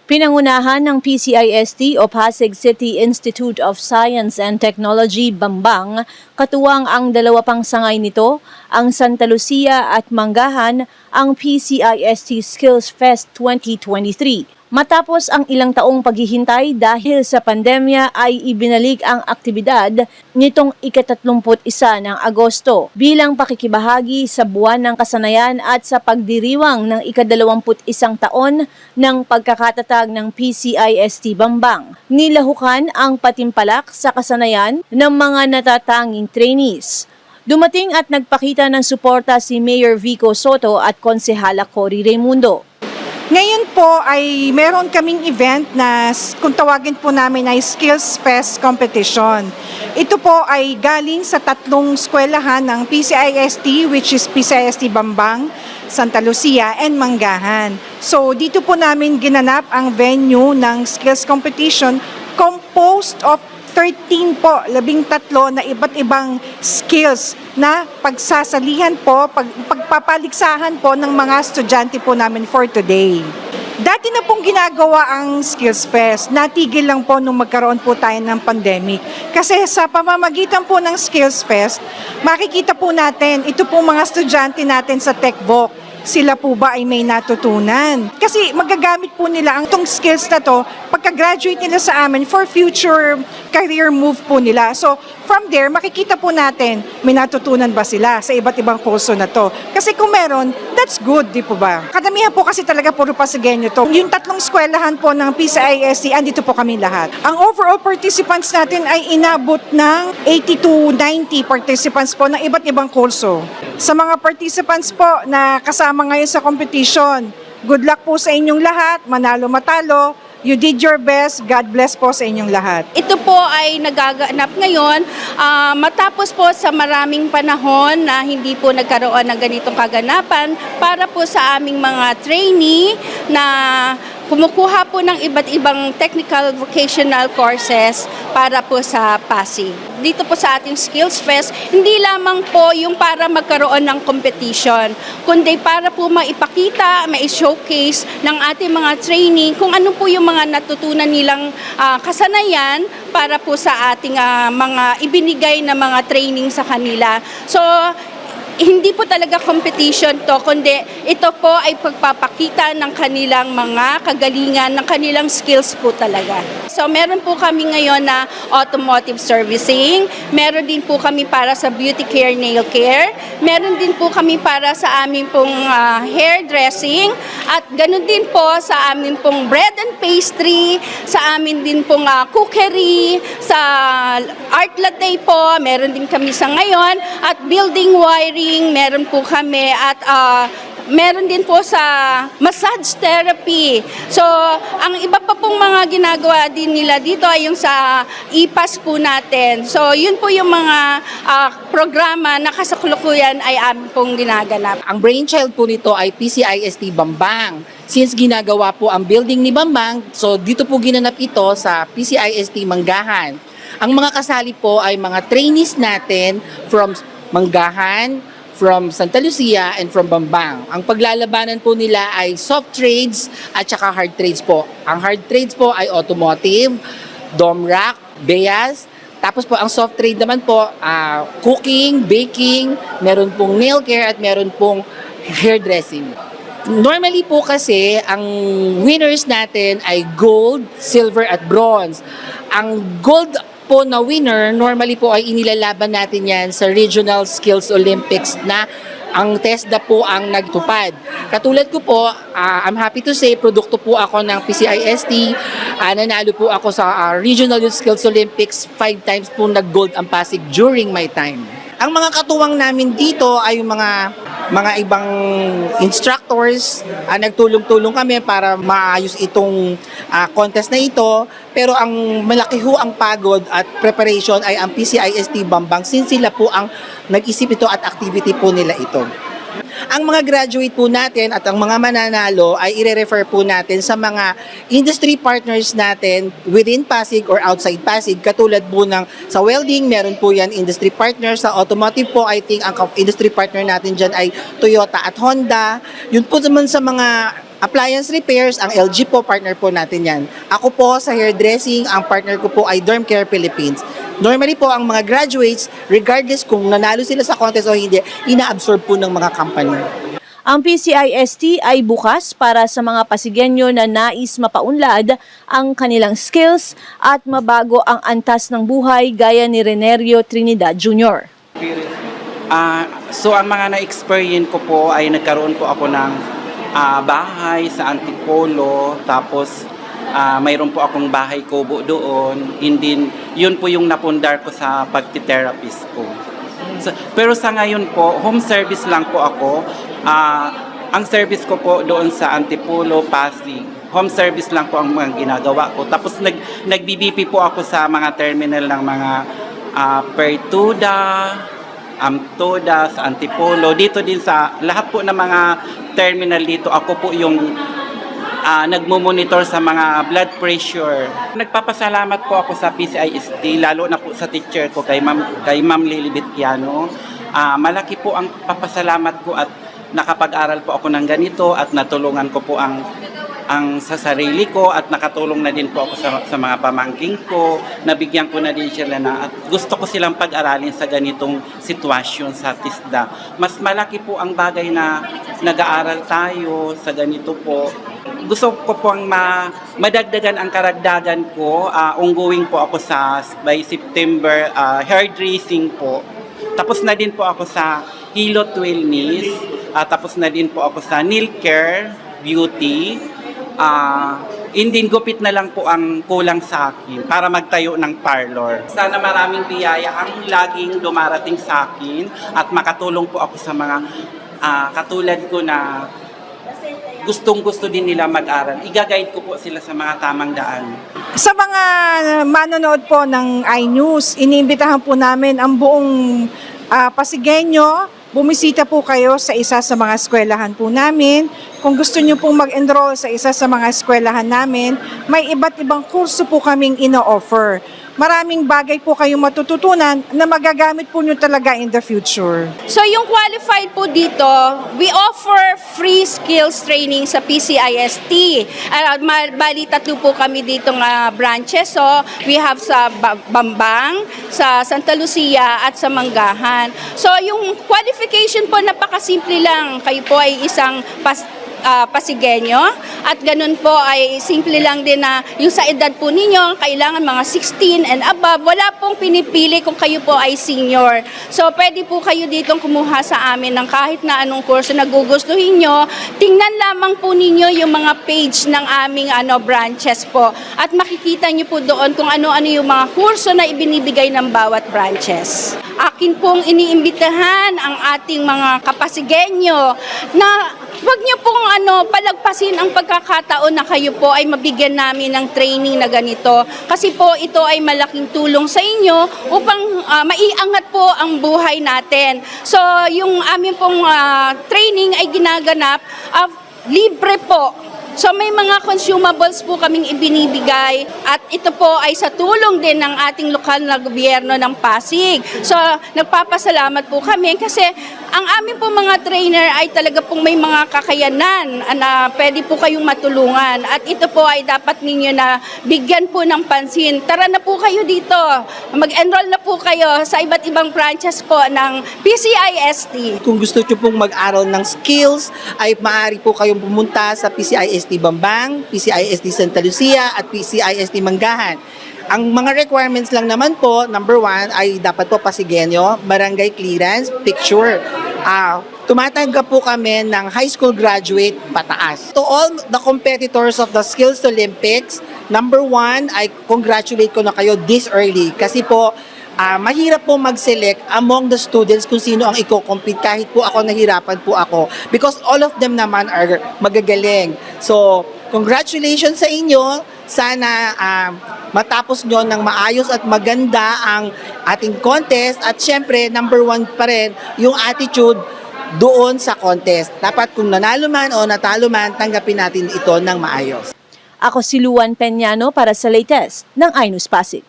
Pinangunahan ng PCIST o Pasig City Institute of Science and Technology, Bambang, katuwang ang dalawa pang sangay nito, ang Santa Lucia at Manggahan, ang PCIST Skills Fest 2023. Matapos ang ilang taong paghihintay dahil sa pandemya ay ibinalik ang aktibidad nitong ika-31 ng Agosto bilang pakikibahagi sa buwan ng kasanayan at sa pagdiriwang ng ika-21 taon ng pagkakatatag ng PCIST Bambang. Nilahukan ang patimpalak sa kasanayan ng mga natatanging trainees. Dumating at nagpakita ng suporta si Mayor Vico Soto at Konsehala Cory Raimundo. Ngayon po ay meron kaming event na kung tawagin po namin ay Skills Fest Competition. Ito po ay galing sa tatlong eskwelahan ng PCIST, which is PCIST Bambang, Santa Lucia, and Manggahan. So dito po namin ginanap ang venue ng Skills Competition composed of 13 po, 13 na iba't ibang skills na pagsasalihan po, pagpapaligsahan po ng mga estudyante po namin for today. Dati na pong ginagawa ang Skills Fest, natigil lang po nung magkaroon po tayo ng pandemic. Kasi sa pamamagitan po ng Skills Fest, makikita po natin, ito po mga estudyante natin sa TechVoc, sila po ba ay may natutunan? Kasi magagamit po nila ang itong skills na to pagka-graduate nila sa amin for future career move po nila. So from there, makikita po natin may natutunan ba sila sa iba't ibang kurso na to. Kasi kung meron, that's good, di po ba? Kadamihan po kasi talaga puro Pasigueño to. Yung tatlong eskwelahan po ng PCIST, andito po kami lahat. Ang overall participants natin ay inabot ng 80 to 90 participants po ng iba't ibang kurso. Sa mga participants po na kasama ngayon sa competition, good luck po sa inyong lahat, manalo matalo. You did your best. God bless po sa inyong lahat. Ito po ay nagaganap ngayon matapos po sa maraming panahon na hindi po nagkaroon ng ganitong kaganapan para po sa aming mga trainee na kumukuha po ng iba't ibang technical vocational courses para po sa Pasig. Dito po sa ating Skills Fest, hindi lamang po yung para magkaroon ng competition, kundi para po maipakita, mai-showcase ng ating mga trainee kung ano po yung mga natutunan nilang kasanayan para po sa ating mga ibinigay na mga training sa kanila. So, hindi po talaga competition to, kundi ito po ay pagpapakita ng kanilang mga kagalingan, ng kanilang skills po talaga. So meron po kami ngayon na automotive servicing, meron din po kami para sa beauty care, nail care, meron din po kami para sa aming pong hairdressing, at ganun din po sa aming pong bread and pastry, sa amin din pong cookery, sa art latte po, meron din kami sa ngayon, at building wiring, meron po kami, at meron din po sa massage therapy. So, ang iba pa pong mga ginagawa din nila dito ay yung sa IPAS po natin. So, yun po yung mga programa na kasakulukuyan ay amin pong ginaganap. Ang brainchild po nito ay PCIST Bambang. Since ginagawa po ang building ni Bambang, so dito po ginanap ito sa PCIST Manggahan. Ang mga kasali po ay mga trainees natin from Manggahan, from Santa Lucia, and from Bambang. Ang paglalabanan po nila ay soft trades at saka hard trades po. Ang hard trades po ay automotive, domrack, beyas. Tapos po ang soft trade naman po, cooking, baking, meron pong nail care at meron pong hairdressing. Normally po kasi ang winners natin ay gold, silver at bronze. Ang gold po na winner, normally po ay inilalaban natin yan sa Regional Skills Olympics na ang TESDA po ang nagtupad. Katulad ko po, I'm happy to say, produkto po ako ng PCIST. Nanalo po ako sa Regional Skills Olympics, 5 times po nag-gold ang Pasig during my time. Ang mga katuwang namin dito ay yung mga ibang instructors, nagtulong-tulong kami para maayos itong contest na ito. Pero ang malaki ho ang pagod at preparation ay ang PCIST Bambang, since sila po ang nag-isip ito at activity po nila ito. Ang mga graduate po natin at ang mga mananalo ay ire-refer po natin sa mga industry partners natin within Pasig or outside Pasig. Katulad po ng sa welding, meron po yan industry partners. Sa automotive po, I think ang industry partner natin dyan ay Toyota at Honda. Yun po naman sa mga Appliance repairs, ang LG po, partner po natin yan. Ako po sa hairdressing, ang partner ko po ay Derm Care Philippines. Normally po, ang mga graduates, regardless kung nanalo sila sa contest o hindi, ina-absorb po ng mga company. Ang PCIST ay bukas para sa mga Pasigueño na nais mapaunlad ang kanilang skills at mabago ang antas ng buhay gaya ni Renerio Trinidad Jr. So ang mga na-experience ko po ay nagkaroon po ako ng bahay sa Antipolo, tapos mayroon po akong bahay kubo doon, and then yun po yung napundar ko sa pagti-therapist ko. So, pero sa ngayon po, home service lang po ako. Ang service ko po doon sa Antipolo, Pasig. Home service lang po ang mga ginagawa ko. Tapos nag-BBP po ako sa mga terminal ng mga Pertuda, Amtoda, sa Antipolo. Dito din sa lahat po ng mga terminal dito, ako po yung nagmumonitor sa mga blood pressure. Nagpapasalamat po ako sa PCIST, lalo na po sa teacher ko, kay Ma'am Lilibet Kiano. Malaki po ang papasalamat ko at nakapag-aral po ako ng ganito at natulungan ko po ang sa sarili ko at nakatulong na din po ako sa mga pamangking ko. Nabigyan ko na din sila na at gusto ko silang pag-aralin sa ganitong sitwasyon sa TISDA. Mas malaki po ang bagay na nag-aaral tayo sa ganito po. Gusto ko pong madagdagan ang karagdagan ko. Ongoing po ako by September, hairdressing po. Tapos na din po ako sa Hilot Wellness. Tapos na din po ako sa nail care, beauty. Indin gupit na lang po ang kulang sa akin para magtayo ng parlor. Sana maraming biyaya ang laging dumarating sa akin at makatulong po ako sa mga katulad ko na gustong-gusto din nila mag-aral. Iga-guide ko po sila sa mga tamang daan. Sa mga manonood po ng iNews, iniimbitahan po namin ang buong Pasigueño. Bumisita po kayo sa isa sa mga eskwelahan po namin. Kung gusto nyo pong mag-enroll sa isa sa mga eskwelahan namin, may iba't ibang kurso po kaming ino-offer. Maraming bagay po kayong matututunan na magagamit po nyo talaga in the future. So yung qualified po dito, we offer free skills training sa PCIST. Bali, 3 po kami dito nga branches. So we have sa Bambang, sa Santa Lucia at sa Manggahan. So yung qualification po napakasimple lang. Kayo po ay isang Pasigueño at ganun po ay simple lang din na yung sa edad po ninyo kailangan mga 16 and above, wala pong pinipili kung kayo po ay senior. So pwede po kayo ditong kumuha sa amin ng kahit na anong kurso na gugustuhin nyo. Tingnan lamang po ninyo yung mga page ng aming branches po at makikita nyo po doon kung ano-ano yung mga kurso na ibinibigay ng bawat branches. Akin pong iniimbitahan ang ating mga Kapasigueño na wag niyo pong palagpasin ang pagkakataon na kayo po ay mabigyan namin ng training na ganito. Kasi po ito ay malaking tulong sa inyo upang maiangat po ang buhay natin. So yung amin pong training ay ginaganap libre po. So may mga consumables po kaming ibinibigay at ito po ay sa tulong din ng ating lokal na gobyerno ng Pasig. So nagpapasalamat po kami kasi ang amin po mga trainer ay talaga pong may mga kakayanan na pwede po kayong matulungan at ito po ay dapat ninyo na bigyan po ng pansin. Tara na po kayo dito, mag-enroll na po kayo sa iba't ibang branches po ng PCIST. Kung gusto nyo pong mag-aral ng skills, ay maaari po kayong pumunta sa PCIST Bambang, PCIST Santa Lucia, at PCIST Manggahan. Ang mga requirements lang naman po, number 1, ay dapat po Pasigueño, barangay clearance, picture. Tumatanggap po kami ng high school graduate pataas. To all the competitors of the Skills Olympics, number 1, I congratulate ko na kayo this early. Kasi po, mahirap po mag-select among the students kung sino ang i-compete kahit po ako nahirapan po ako because all of them naman are magagaling. So, congratulations sa inyo. Sana matapos nyo ng maayos at maganda ang ating contest at syempre number 1 pa rin yung attitude doon sa contest. Dapat kung nanalo man o natalo man, tanggapin natin ito ng maayos. Ako si Luan Peñano para sa latest ng iNews Pasig.